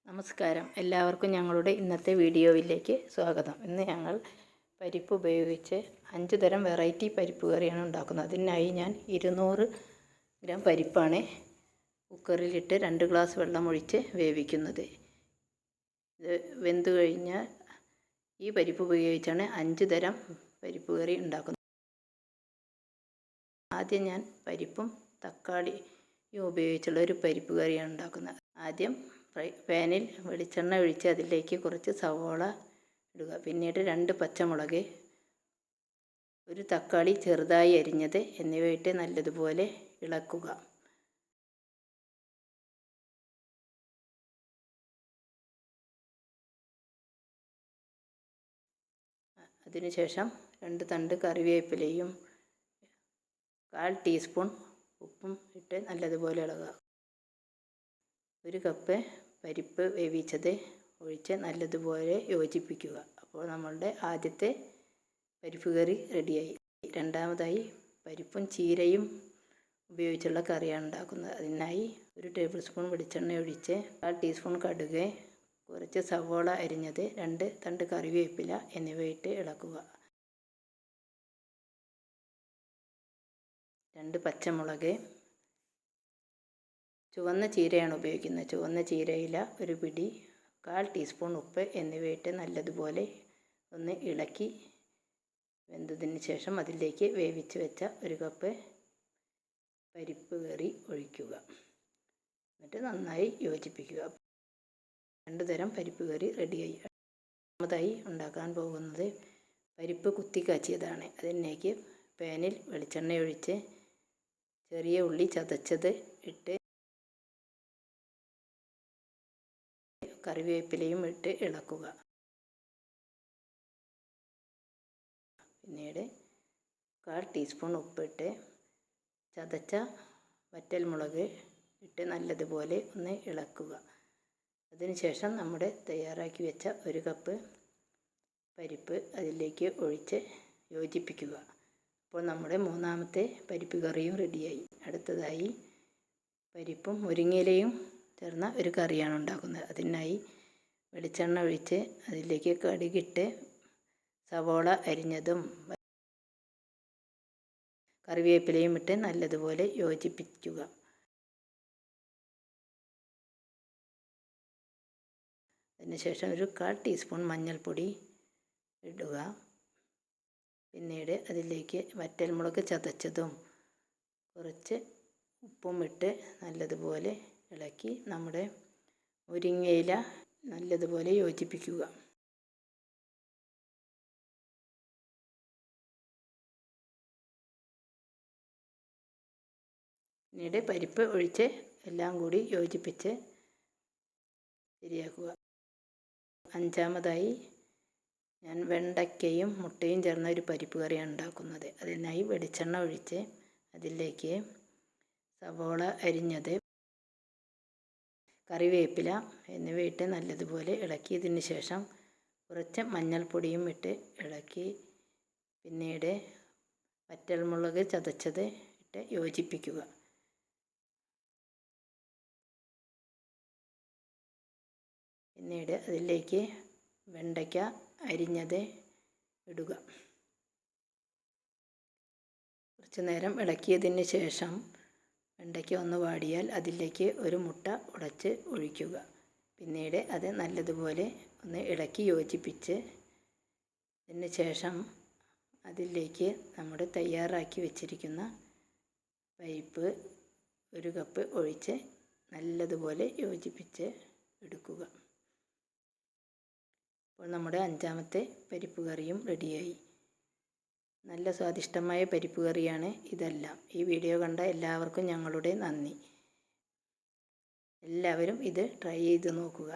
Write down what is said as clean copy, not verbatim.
നമസ്കാരം, എല്ലാവർക്കും ഞങ്ങളുടെ ഇന്നത്തെ വീഡിയോയിലേക്ക് സ്വാഗതം. ഇന്ന് ഞങ്ങൾ പരിപ്പ് ഉപയോഗിച്ച് 5 തരം വെറൈറ്റി പരിപ്പ് കറിയാണ് ഉണ്ടാക്കുന്നത്. അതിനായി ഞാൻ 200 ഗ്രാം പരിപ്പാണ് കുക്കറിലിട്ട് 2 ഗ്ലാസ് വെള്ളം ഒഴിച്ച് വേവിക്കുന്നത്. ഇത് വെന്ത് കഴിഞ്ഞാൽ ഈ പരിപ്പ് ഉപയോഗിച്ചാണ് 5 തരം പരിപ്പ് കറി ഉണ്ടാക്കുന്നത്. ആദ്യം ഞാൻ പരിപ്പും തക്കാളിയും ഉപയോഗിച്ചുള്ള ഒരു പരിപ്പ് കറിയാണ് ഉണ്ടാക്കുന്നത്. ആദ്യം പാനിൽ വെളിച്ചെണ്ണ ഒഴിച്ച് അതിലേക്ക് കുറച്ച് സവോള ഇടുക. പിന്നീട് 2 പച്ചമുളക്, ഒരു തക്കാളി ചെറുതായി അരിഞ്ഞത് എന്നിവയിട്ട് നല്ലതുപോലെ ഇളക്കുക. അതിനുശേഷം 2 തണ്ട് കറിവേപ്പിലയും 1/4 ടീസ്പൂൺ ഉപ്പും ഇട്ട് നല്ലതുപോലെ ഇളകുക. 1 കപ്പ് പരിപ്പ് വേവിച്ചത് ഒഴിച്ച് നല്ലതുപോലെ യോജിപ്പിക്കുക. അപ്പോൾ നമ്മളുടെ ആദ്യത്തെ പരിപ്പ് കറി റെഡിയായി. രണ്ടാമതായി പരിപ്പും ചീരയും ഉപയോഗിച്ചുള്ള കറിയാണ് ഉണ്ടാക്കുന്നത്. അതിനായി 1 ടേബിൾ സ്പൂൺ വെളിച്ചെണ്ണ ഒഴിച്ച് 1/4 ടീസ്പൂൺ കടുക്, കുറച്ച് സവോള അരിഞ്ഞത്, 2 തണ്ട് കറിവേപ്പില എന്നിവയിട്ട് ഇളക്കുക. 2 പച്ചമുളക്, ചുവന്ന ചീരയാണ് ഉപയോഗിക്കുന്നത്. ചുവന്ന ചീരയില 1 പിടി, 1/4 ടീസ്പൂൺ ഉപ്പ് എന്നിവയിട്ട് നല്ലതുപോലെ ഒന്ന് ഇളക്കി വെന്തതിന് ശേഷം അതിലേക്ക് വേവിച്ച് വെച്ച 1 കപ്പ് പരിപ്പ് കറി ഒഴിക്കുക. എന്നിട്ട് നന്നായി യോജിപ്പിക്കുക. 2 തരം പരിപ്പ് കറി റെഡിയായി. രണ്ടാമതായി ഉണ്ടാക്കാൻ പോകുന്നത് പരിപ്പ് കുത്തിക്കാച്ചിയതാണ്. അതിലേക്ക് പാനിൽ വെളിച്ചെണ്ണ ഒഴിച്ച് ചെറിയ ഉള്ളി ചതച്ചത് ഇട്ട് കറിവേപ്പിലയും ഇട്ട് ഇളക്കുക. പിന്നീട് 1/4 ടീസ്പൂൺ ഉപ്പിട്ട് ചതച്ച വറ്റൽമുളക് ഇട്ട് നല്ലതുപോലെ ഒന്ന് ഇളക്കുക. അതിനുശേഷം നമ്മുടെ തയ്യാറാക്കി വെച്ച 1 കപ്പ് പരിപ്പ് അതിലേക്ക് ഒഴിച്ച് യോജിപ്പിക്കുക. അപ്പോൾ നമ്മുടെ മൂന്നാമത്തെ പരിപ്പ് കറിയും റെഡിയായി. അടുത്തതായി പരിപ്പും മുരിങ്ങയിലയും ചേർന്ന ഒരു കറിയാണ് ഉണ്ടാക്കുന്നത്. അതിനായി വെളിച്ചെണ്ണ ഒഴിച്ച് അതിലേക്ക് കടുകിട്ട് സവോള അരിഞ്ഞതും കറിവേപ്പിലയും ഇട്ട് നല്ലതുപോലെ യോജിപ്പിക്കുക. അതിനുശേഷം 1/4 ടീസ്പൂൺ മഞ്ഞൾപ്പൊടി ഇടുക. പിന്നീട് അതിലേക്ക് വറ്റൽമുളക് ചതച്ചതും കുറച്ച് ഉപ്പും ഇട്ട് നല്ലതുപോലെ ഇളക്കി നമ്മുടെ മുരിങ്ങയില നല്ലതുപോലെ യോജിപ്പിക്കുക. പിന്നീട് പരിപ്പ് ഒഴിച്ച് എല്ലാം കൂടി യോജിപ്പിച്ച് ശരിയാക്കുക. അഞ്ചാമതായി ഞാൻ വെണ്ടയ്ക്കയും മുട്ടയും ചേർന്ന ഒരു പരിപ്പ് കറിയാണ് ഉണ്ടാക്കുന്നത്. അതിനായി വെളിച്ചെണ്ണ ഒഴിച്ച് അതിലേക്ക് സവോള അരിഞ്ഞത്, കറിവേപ്പില എന്നിവയിട്ട് നല്ലതുപോലെ ഇളക്കിയതിന് ശേഷം കുറച്ച് മഞ്ഞൾപ്പൊടിയും ഇട്ട് ഇളക്കി പിന്നീട് വറ്റൽമുളക് ചതച്ചത് ഇട്ട് യോജിപ്പിക്കുക. പിന്നീട് അതിലേക്ക് വെണ്ടയ്ക്ക അരിഞ്ഞത് ഇടുക. കുറച്ച് നേരം ഇളക്കിയതിന് ശേഷം വെണ്ടയ്ക്ക ഒന്ന് വാടിയാൽ അതിലേക്ക് 1 മുട്ട ഉടച്ച് ഒഴിക്കുക. പിന്നീട് അത് നല്ലതുപോലെ ഒന്ന് ഇളക്കി യോജിപ്പിച്ച് അതിന് ശേഷം അതിലേക്ക് നമ്മുടെ തയ്യാറാക്കി വെച്ചിരിക്കുന്ന പരിപ്പ് 1 കപ്പ് ഒഴിച്ച് നല്ലതുപോലെ യോജിപ്പിച്ച് എടുക്കുക. അപ്പോൾ നമ്മുടെ 5ാമത്തെ പരിപ്പ് കറിയും റെഡിയായി. നല്ല സ്വാദിഷ്ടമായ പരിപ്പ് കറിയാണ് ഇതെല്ലാം. ഈ വീഡിയോ കണ്ട എല്ലാവർക്കും ഞങ്ങളുടെ നന്ദി. എല്ലാവരും ഇത് ട്രൈ ചെയ്ത് നോക്കുക.